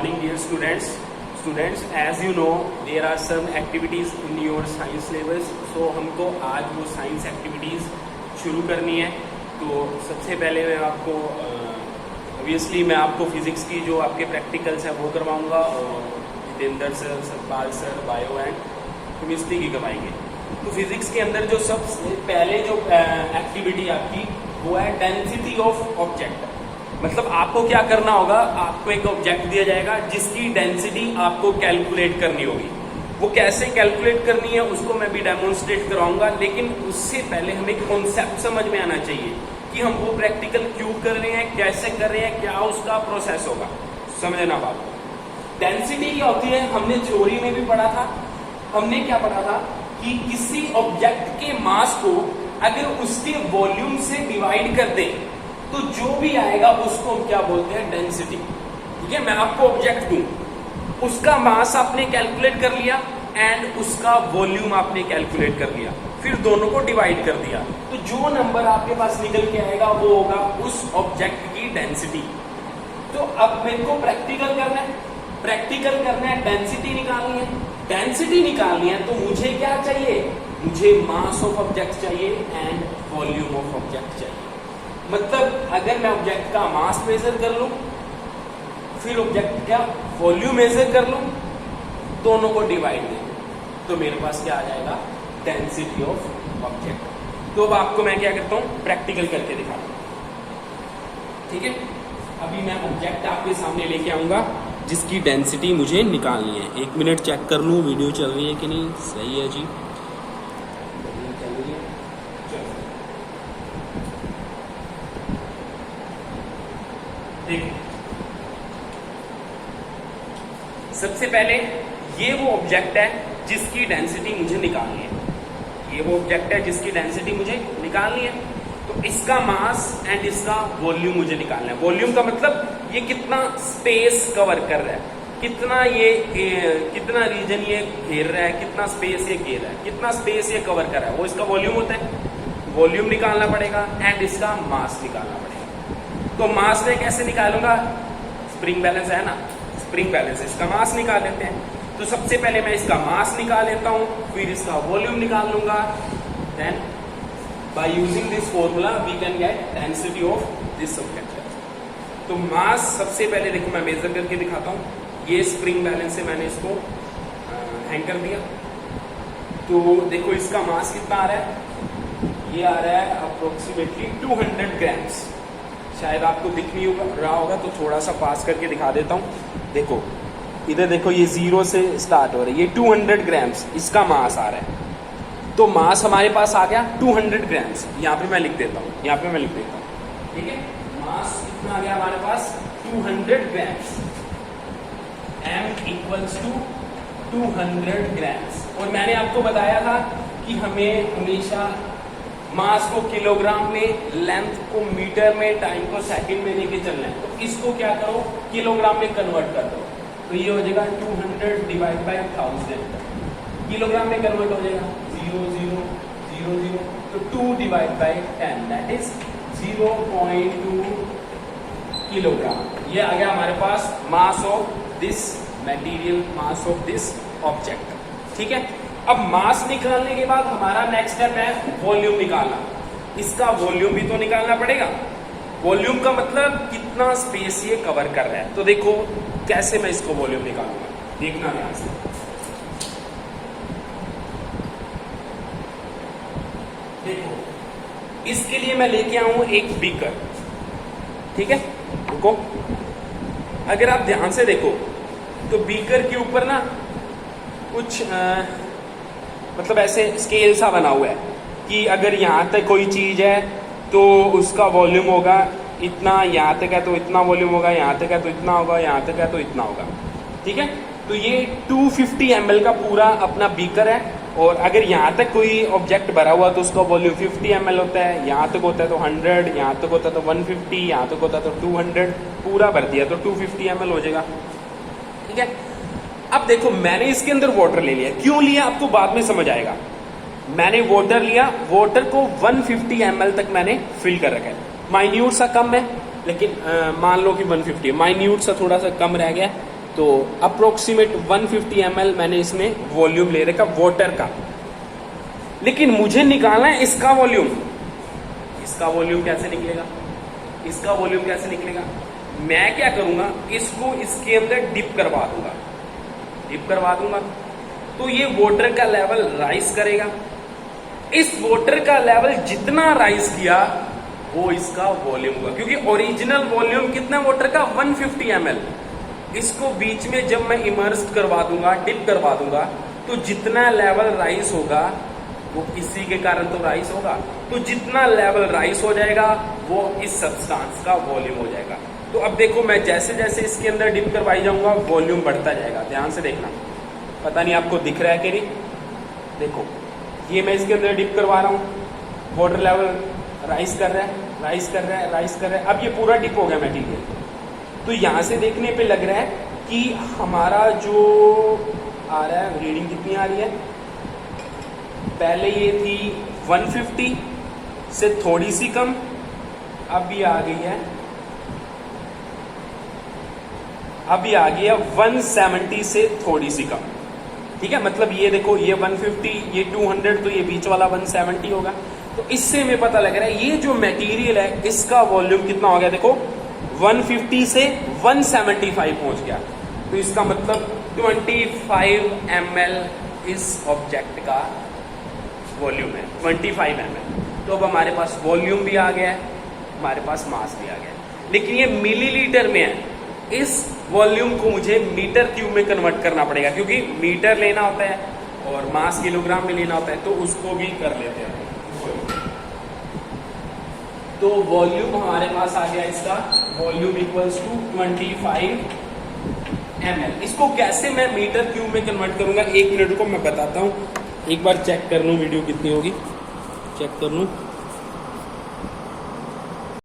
morning dear students as you know there are some activities in your science syllabus, so हमको आज वो science activities शुरू करनी है। तो सबसे पहले मैं आपको ऑब्वियसली मैं आपको फिज़िक्स की जो आपके प्रैक्टिकल्स हैं वो करवाऊंगा और Jitendra sir, Satpal sir bio and chemistry की करवाएंगे। तो फिज़िक्स के अंदर जो सबसे पहले जो एक्टिविटी आपकी वो है डेंसिटी ऑफ ऑब्जेक्ट। मतलब आपको क्या करना होगा, आपको एक ऑब्जेक्ट दिया जाएगा जिसकी डेंसिटी आपको कैलकुलेट करनी होगी। वो कैसे कैलकुलेट करनी है उसको मैं भी डेमोन्स्ट्रेट कराऊंगा, लेकिन उससे पहले हमें कॉन्सेप्ट समझ में आना चाहिए कि हम वो प्रैक्टिकल क्यों कर रहे हैं, कैसे कर रहे हैं, क्या उसका प्रोसेस होगा। समझना बात, डेंसिटी क्या होती है हमने थ्योरी में भी पढ़ा था। हमने क्या पढ़ा था कि किसी ऑब्जेक्ट के मास को अगर उसके वॉल्यूम से डिवाइड कर दें तो जो भी आएगा उसको हम क्या बोलते हैं, डेंसिटी। ठीक है, मैं आपको ऑब्जेक्ट दूं, उसका मास आपने कैलकुलेट कर लिया एंड उसका वॉल्यूम आपने कैलकुलेट कर लिया, फिर दोनों को डिवाइड कर दिया, तो जो नंबर आपके पास निकल के आएगा वो होगा उस ऑब्जेक्ट की डेंसिटी। तो अब मेरे को प्रैक्टिकल करना है, डेंसिटी निकालनी है। डेंसिटी निकालनी है तो मुझे क्या चाहिए, मुझे मास ऑफ ऑब्जेक्ट चाहिए एंड वॉल्यूम ऑफ ऑब्जेक्ट चाहिए। मतलब अगर मैं ऑब्जेक्ट का मास मेजर कर लूं, फिर ऑब्जेक्ट का वॉल्यूम मेजर कर लूं, दोनों को डिवाइड दे दूं, तो मेरे पास क्या आ जाएगा, डेंसिटी ऑफ ऑब्जेक्ट। तो अब आपको मैं क्या करता हूं, प्रैक्टिकल करके दिखाता हूं। ठीक है, अभी मैं ऑब्जेक्ट आपके सामने लेके आऊंगा जिसकी डेंसिटी मुझे निकालनी है। 1 मिनट चेक कर लूं वीडियो चल रही है कि नहीं। सही है जी, देखो सबसे पहले ये वो ऑब्जेक्ट है जिसकी डेंसिटी मुझे निकालनी है। ये वो ऑब्जेक्ट है जिसकी डेंसिटी मुझे निकालनी है, तो इसका मास एंड इसका वॉल्यूम मुझे निकालना है। वॉल्यूम का मतलब ये कितना स्पेस कवर कर रहा है, कितना रीजन ये घेर रहा है, कितना स्पेस ये घेर रहा है, कितना स्पेस ये कवर कर रहा है, वो इसका वॉल्यूम होता है। वॉल्यूम निकालना पड़ेगा एंड इसका मास निकालना पड़ेगा। तो मास में कैसे निकालूंगा, स्प्रिंग बैलेंस है ना, स्प्रिंग बैलेंस, इसका मास निकाल लेते हैं। तो सबसे पहले मैं इसका मास निकाल लेता हूं, फिर इसका वॉल्यूम निकाल लूंगा। Then by using this formula we can get density of this object. तो मास सबसे पहले देखो मैं मेजर करके दिखाता हूं। ये स्प्रिंग बैलेंस से मैंने इसको हैंग कर दिया। तो देखो इसका मास कितना आ रहा है, ये आ रहा है अप्रोक्सीमेटली 200 ग्राम्स। शायद आपको दिख नहीं रहा होगा तो थोड़ा सा पास करके दिखा देता हूँ। देखो इधर देखो, ये 0 से स्टार्ट हो रहा है, ये 200 ग्राम्स इसका मास आ रहा है। तो मास हमारे पास आ गया 200 ग्राम्स। यहाँ पे मैं लिख देता हूँ, ठीक है। मास कितना आ गया हमारे पास, 200 grams. m equals to 200 grams. और मैंने आपको बताया था कि हमें हमेशा मास को किलोग्राम में, लेंथ को मीटर में, टाइम को सेकंड में लेके चलना है। तो इसको क्या करो, किलोग्राम में कन्वर्ट कर दो, तो ये हो जाएगा 200 डिवाइड बाय 1000। किलोग्राम में कन्वर्ट हो जाएगा 0000, तो 2 divide by 10 that is 0.2 kilogram. ये आ गया हमारे पास mass of this material, mass of this object. ठीक है, अब मास निकालने के बाद हमारा नेक्स्ट स्टेप है वॉल्यूम निकालना। इसका वॉल्यूम भी तो निकालना पड़ेगा। वॉल्यूम का मतलब कितना स्पेस ये कवर कर रहा है। तो देखो कैसे मैं इसको वॉल्यूम निकालूंगा, देखना ध्यान से। देखो इसके लिए मैं लेके आऊं एक बीकर। ठीक है, रुको, अगर आप ध्यान से देखो तो बीकर के ऊपर ना कुछ मतलब ऐसे स्केल सा बना हुआ है कि अगर यहाँ तक कोई चीज है तो उसका वॉल्यूम होगा इतना, यहाँ तक है तो इतना वॉल्यूम होगा, यहाँ तक है तो इतना होगा, यहाँ तक है तो इतना होगा। ठीक है, तो ये 250 ml का पूरा अपना बीकर है। और अगर यहाँ तक कोई ऑब्जेक्ट भरा हुआ तो उसका वॉल्यूम 50 ml होता है, यहाँ तक होता है तो 100, यहाँ तक होता है तो 150, यहाँ तक होता है तो 200, पूरा भर दिया तो 250 ml हो जाएगा। ठीक है, अब देखो मैंने इसके अंदर वाटर ले लिया, क्यों लिया आपको बाद में समझ आएगा। मैंने वाटर लिया, वाटर को 150 ml तक मैंने फिल कर रखा है। माइन्यूट सा कम है, लेकिन मान लो कि 150 माइन्यूट सा थोड़ा सा कम रह गया, तो अप्रोक्सीमेट 150 ml मैंने इसमें वॉल्यूम ले रखा वाटर का। लेकिन मुझे निकालना है इसका वॉल्यूम। इसका वॉल्यूम कैसे निकलेगा? इसका वॉल्यूम कैसे निकलेगा? मैं क्या करूंगा, इसको इसके अंदर डिप करवा दूंगा। डिप करवा दूंगा तो ये वाटर का लेवल राइज करेगा। इस वाटर का लेवल जितना राइज किया वो इसका वॉल्यूम हुआ, क्योंकि ओरिजिनल वॉल्यूम कितना वाटर का 150 ml। इसको बीच में जब मैं इमर्स करवा दूंगा, डिप करवा दूंगा, तो जितना लेवल राइज होगा वो इसी के कारण तो राइज होगा। तो जितना लेवल राइज हो जाएगा वो इस सब्सटेंस का वॉल्यूम हो जाएगा। तो अब देखो, मैं जैसे जैसे इसके अंदर डिप करवाई जाऊंगा वॉल्यूम बढ़ता जाएगा। ध्यान से देखना, पता नहीं आपको दिख रहा है कि नहीं। देखो, ये मैं इसके अंदर डिप करवा रहा हूँ, वाटर लेवल राइज कर रहा है, राइज कर रहा है, राइज कर रहा है। अब ये पूरा डिप हो गया मटेरियल। तो यहाँ से देखने पे लग रहा है कि हमारा जो आ रहा है, रीडिंग कितनी आ रही है, पहले ये थी 150 से थोड़ी सी कम, अब ये आ गई है, अब ये आ गई है 170 से थोड़ी सी कम। ठीक है, मतलब ये देखो, ये 150, ये 200, तो ये बीच वाला 170 होगा। तो इससे हमें पता लग रहा है ये जो मटेरियल है इसका वॉल्यूम कितना हो गया। देखो, 150 से 175 पहुंच गया। तो इसका मतलब 25 ml इस ऑब्जेक्ट का वॉल्यूम है, 25 ml। तो अब हमारे पास वॉल्यूम भी आ गया है, हमारे पास मास भी आ गया है, लेकिन ये मिलीलीटर में है। इस वॉल्यूम को मुझे मीटर क्यूब में कन्वर्ट करना पड़ेगा, क्योंकि मीटर लेना होता है और मास किलोग्राम में लेना होता है, तो उसको भी कर लेते हैं। तो वॉल्यूम हमारे पास आ गया, इसका वॉल्यूम इक्वल्स टू 25 ml। इसको कैसे मैं मीटर क्यूब में कन्वर्ट करूंगा, 1 मिनट को मैं बताता हूँ। एक बार चेक कर लूँ वीडियो कितनी होगी, चेक कर लूँ।